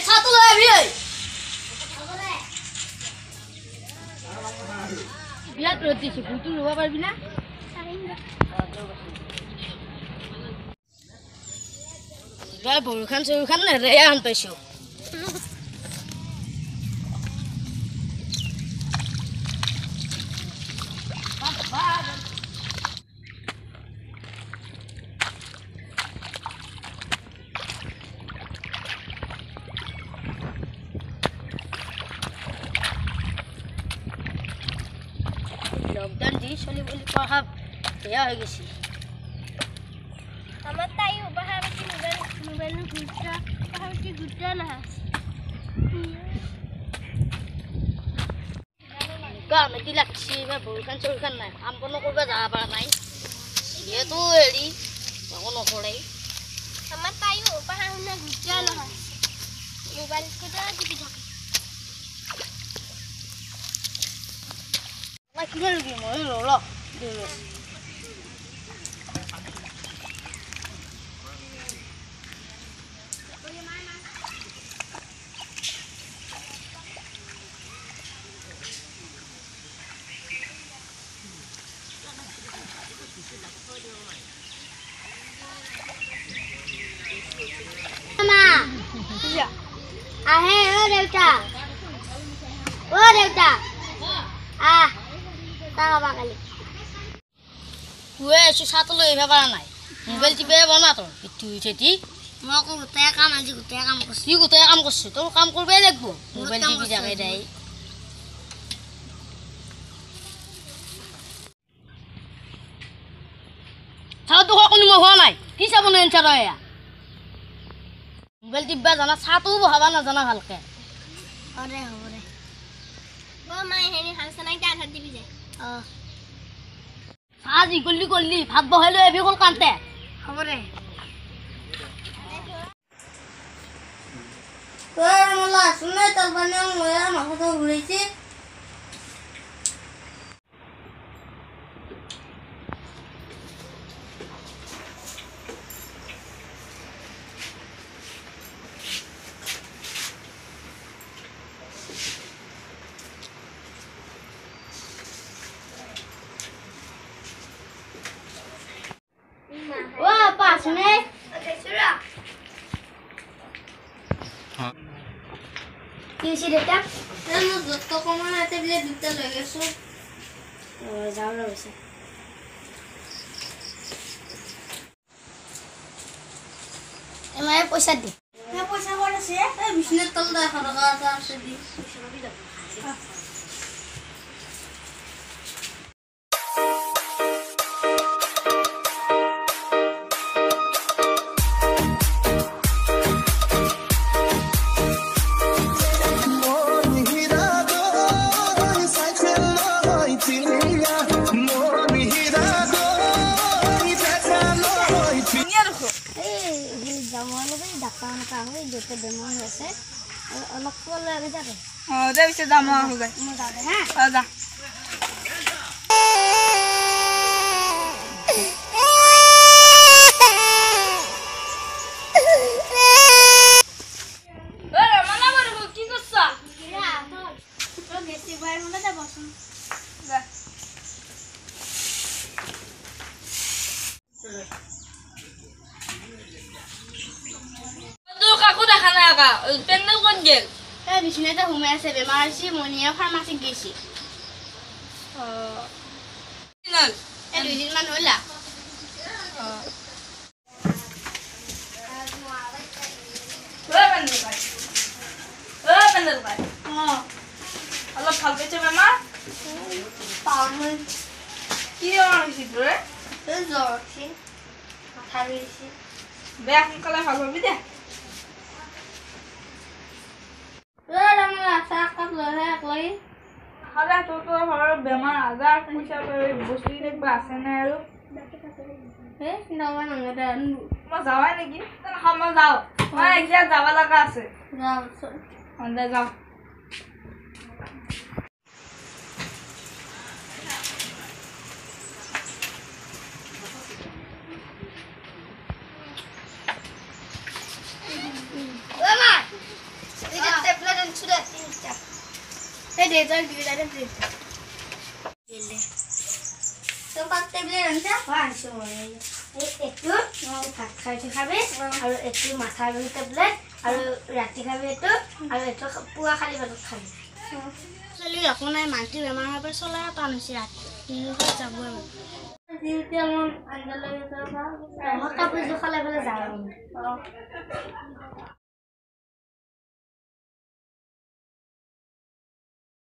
ছাতু লয় বিয়ে বিয়াত রতিছি ফুটু লবা পারবি না গায় বরখান সরখান না রে আন পাইছো লকডাউন দি চলি বলি পঢ়া বেয়া হৈ গৈছে আমার তাই উপহার কি মোবাইল গুটটা উপহার কি গুটটা না গাম এটি লাগছি বা বৰখান চৰখান নাই কাম বন কৰিব যাব পৰা নাই যেহেতু হেৰি কামো নকৰে আমাৰ তাই উপহাৰ না গুটটা না মোবাইল গুটটা টিপি থাকে মই কি কৰিবি মই ল Mama. Iya. Ahe, Devta. Devta. Ah. Tak apa kali. gue susah লৈ আহিব পৰা নাই মোবাইল টিপে বনা তোৰ পিঠি উঠেতি মই আকৌ গোটেই কাম আজি গোটেই কাম কৰিছো কি গোটেই কাম কৰিছো তোৰ কাম কৰিবই লাগিব মোবাইল টিপি যাকে দেই চাও তো কোনো মই হোৱা নাই কি চাব ন এনচাৰ এয়া মোবাইল টিপবা জানা চাটো বহাবা নাজানা ভালকে অৰে হ'ব ৰে মাই হেৰি হালছা নাই তা আধাৰ দিবি যায় আজি গল্লি ভাত বহাই লৈ এবি কল কান্তে হ'ব ৰে তোৰ মোলা শুনে তোৰ বানে মই মাথাটো ঘুৰাইছে শুনে কি হৈছে দেউতা মই যত কমন আছে বিলে দুটা লৈ গৈছো যাওঁ ৰৈছে এমায়ে পইচা দি পইচা ক'ত আছে এই বিছনাৰ তলত 100 টকা এটা আছে দি যেতে বেমাৰ হৈছে অলপ কলে আগে যাবে দে পিছে যাম হৈ গৈ মই যাওঁ হা যা কি করছ বেশি বাইর মনে যা বসুন কাকু দেখা নাই আকা পেন্ডেল কোন গেল এই বিছনাতে ঘুমাই আছে বেমাৰ হৈছে মনিয়া ফাৰ্মাসিত গৈছে এই 2 দিন মান হলা অলপ ভাল পাইছে বেমাৰ পাউন কি বেমাৰ হৈছে তোৰে জ্বৰ হৈছে মাথা বিষাইছে বেয়া সোনকালে ভাল পাবি দে বেমাৰ আজাৰ পইচা বস্তু দেখবা আছে নাই আৰু মই যাৱাই নেকি মই যাওঁ মই এতিয়া যাব লগা আছে যাওঁ লেজাৰ দি যায় দে তো পাত টেবলেট আনছা আছো এইটো ভাত খাই খাবি আৰু এইটো মাথাৰ বিষ টেবলেট আৰু ৰাতি খাবি এইটো আৰু এইটো পুৱা খালি পেটত খাবি চলি একো নাই মানটি বেমাৰ হোৱাৰ পৰা চলাই টান হৈছে ৰাতি যাবই এতিয়া মই আঞ্জা লৈ কাপোৰযোৰ খালে পেলাই যাওঁ